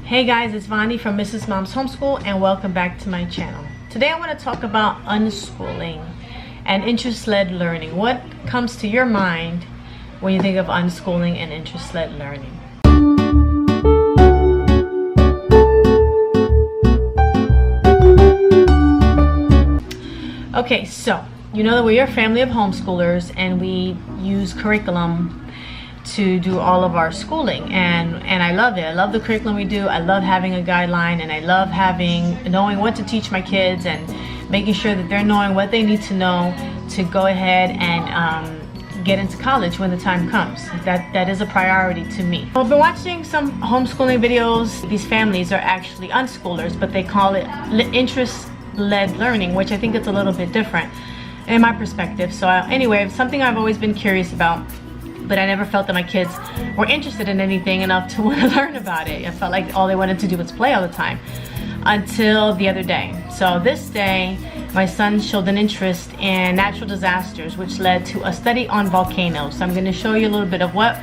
Hey guys, it's Vani from Mrs. Mom's Homeschool and welcome back to my channel. Today I want to talk about unschooling and interest-led learning. What comes to your mind when you think of unschooling and interest-led learning? Okay, so you know that we are a family of homeschoolers and we use curriculum to do all of our schooling, and I love it. I love the curriculum we do. I love having a guideline, and I love knowing what to teach my kids and making sure that they're knowing what they need to know to go ahead and get into college when the time comes. That is a priority to me. I've been watching some homeschooling videos. These families are actually unschoolers, but they call it interest-led learning, which I think it's a little bit different in my perspective. So anyway, it's something I've always been curious about, but I never felt that my kids were interested in anything enough to want to learn about it. I felt like all they wanted to do was play all the time until the other day. So this day, my son showed an interest in natural disasters, which led to a study on volcanoes. So I'm going to show you a little bit of what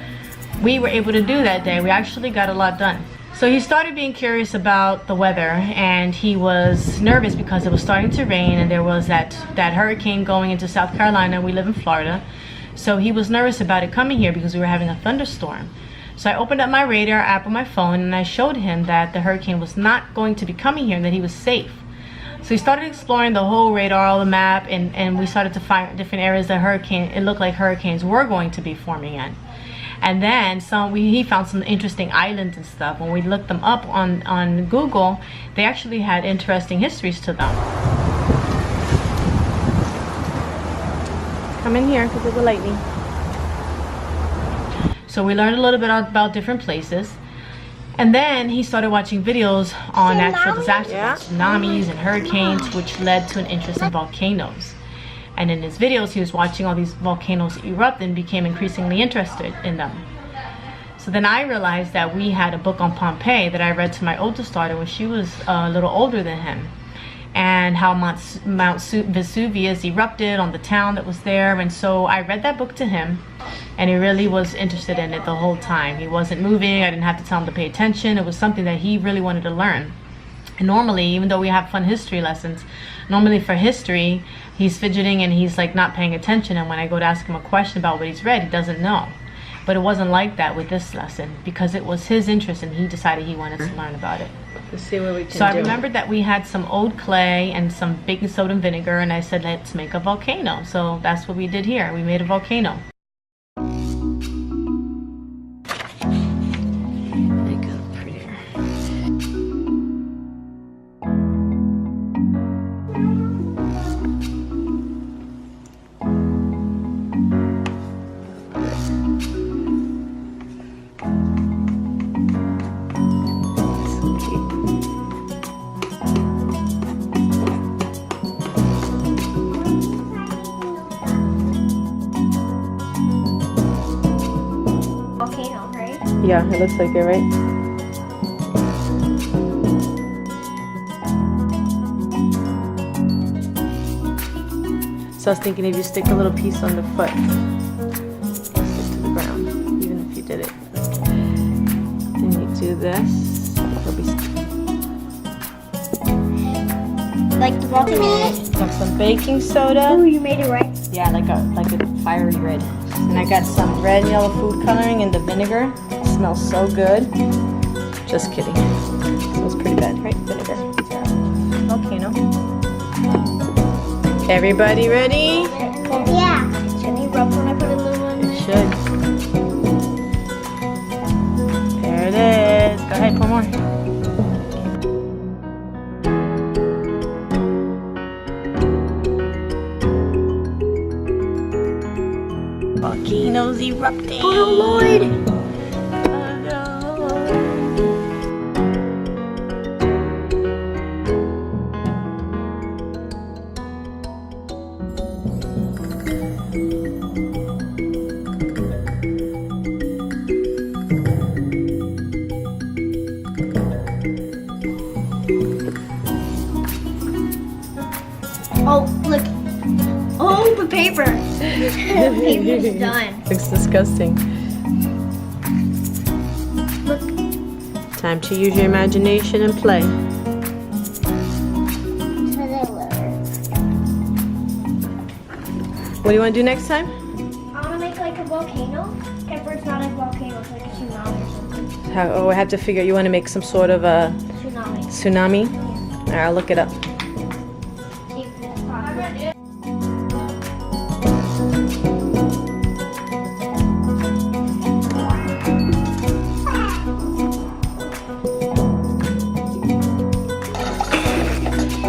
we were able to do that day. We actually got a lot done. So he started being curious about the weather, and he was nervous because it was starting to rain and there was that hurricane going into South Carolina. We live in Florida. So he was nervous about it coming here because we were having a thunderstorm. So I opened up my radar app on my phone and I showed him that the hurricane was not going to be coming here and that he was safe. So he started exploring the whole radar, all the map, and we started to find different areas that it looked like hurricanes were going to be forming in. And then he found some interesting islands and stuff. When we looked them up on Google, they actually had interesting histories to them. Come in here because of the lightning. So we learned a little bit about different places, and then he started watching videos on natural disasters, tsunamis and hurricanes, which led to an interest in volcanoes. And in his videos, he was watching all these volcanoes erupt and became increasingly interested in them. So then I realized that we had a book on Pompeii that I read to my oldest daughter when she was a little older than him, and how Mount Vesuvius erupted on the town that was there. And so I read that book to him, and he really was interested in it the whole time. He wasn't moving. I didn't have to tell him to pay attention. It was something that he really wanted to learn. And normally, even though we have fun history lessons, normally for history, he's fidgeting and he's like not paying attention. And when I go to ask him a question about what he's read, he doesn't know. But it wasn't like that with this lesson because it was his interest and he decided he wanted to learn about it. Let's see what we can do. So I remembered that we had some old clay and some baking soda and vinegar, and I said, let's make a volcano. So that's what we did here. We made a volcano. Make it prettier. Volcano, right? Yeah, it looks like it, right? So I was thinking if you stick a little piece on the foot, stick to the ground, even if you did it. Then you do this. It'll be Like the volcano? have some baking soda. Oh, you made it right. Yeah, like a fiery red. And I got some red and yellow food coloring in the vinegar. It smells so good. Just kidding. It smells pretty bad, right? Vinegar. Volcano. Everybody ready? Yeah. Should we rub when I put a little one? It should. There it is. Go ahead, put more. Volcanoes erupting. Oh Lord! Oh, look. Oh, the paper. The paper's done. Looks disgusting. Look. Time to use your imagination and play. What do you want to do next time? I want to make like a volcano. Except for it's not a volcano, it's like a tsunami or something. Oh, I have to figure. You want to make some sort of a Tsunami. tsunami? All right, I'll look it up. See if it's possible.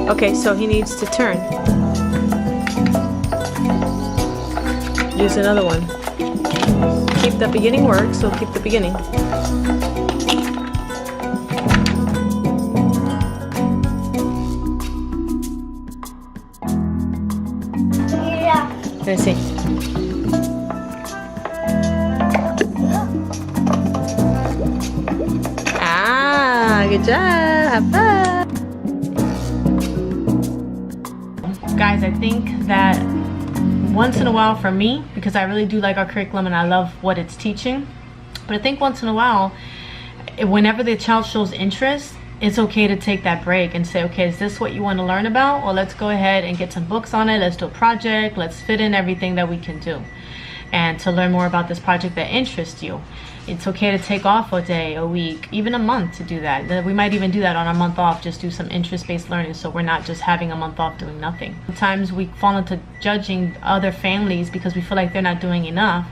Okay, so he needs to turn. Use another one. Keep the beginning work, so keep the beginning. Yeah. Let me see. Ah, good job. Have fun. Guys, I think that once in a while for me, because I really do like our curriculum and I love what it's teaching, but I think once in a while, whenever the child shows interest, it's okay to take that break and say, okay, is this what you want to learn about? Well, let's go ahead and get some books on it. Let's do a project. Let's fit in everything that we can do. And to learn more about this project that interests you. It's okay to take off a day, a week, even a month to do that. We might even do that on our month off, just do some interest-based learning so we're not just having a month off doing nothing. Sometimes we fall into judging other families because we feel like they're not doing enough.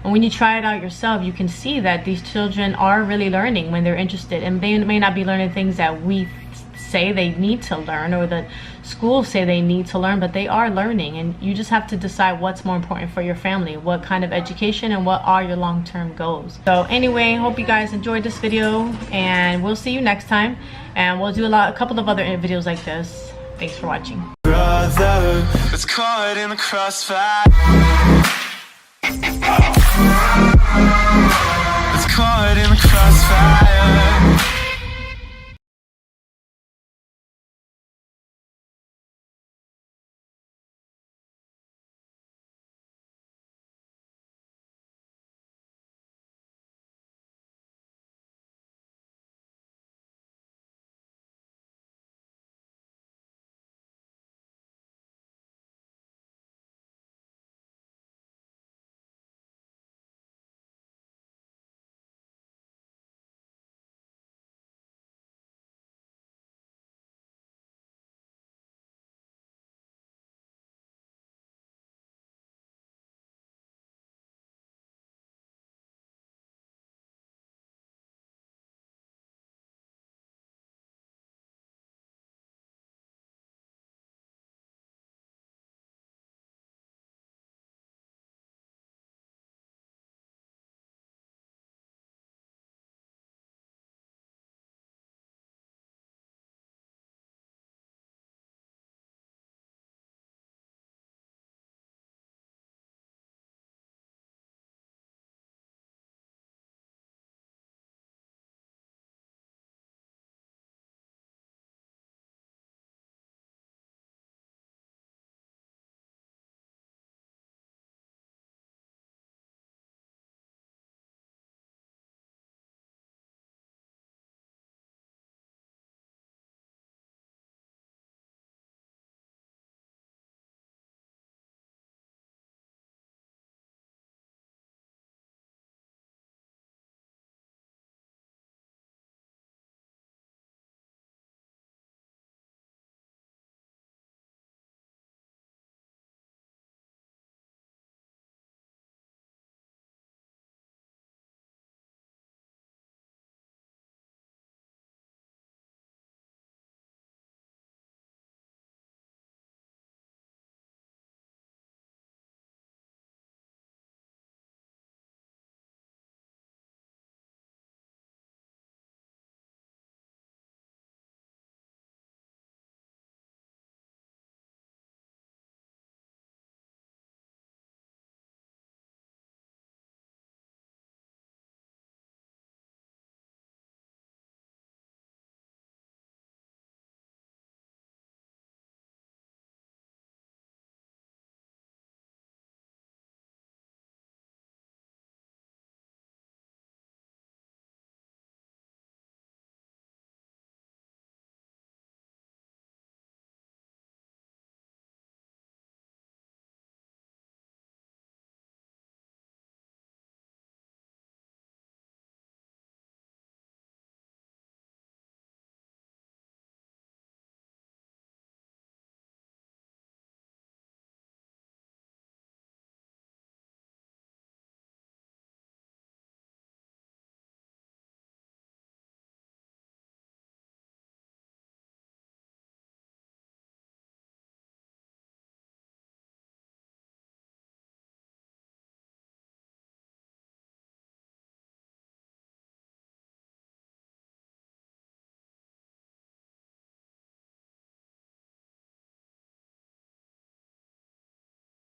And when you try it out yourself, you can see that these children are really learning when they're interested. And they may not be learning things that we say they need to learn or the schools say they need to learn, but they are learning. And you just have to decide what's more important for your family, what kind of education and what are your long-term goals. So anyway, hope you guys enjoyed this video and we'll see you next time. And we'll do a couple of other videos like this. Thanks for watching. Brother, it's caught in the crossfire. It's caught in the crossfire.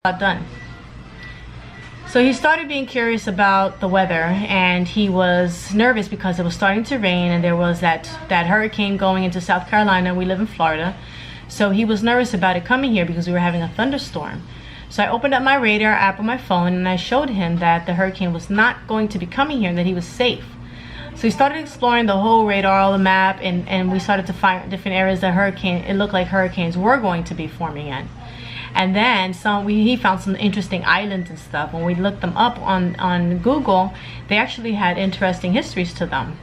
done. So he started being curious about the weather, and he was nervous because it was starting to rain, and there was that hurricane going into South Carolina. We live in Florida. So he was nervous about it coming here because we were having a thunderstorm. So I opened up my radar app on my phone, and I showed him that the hurricane was not going to be coming here and that he was safe. So he started exploring the whole radar, all the map, and we started to find different areas that it looked like hurricanes were going to be forming in. And then he found some interesting islands and stuff. When we looked them up on Google, they actually had interesting histories to them.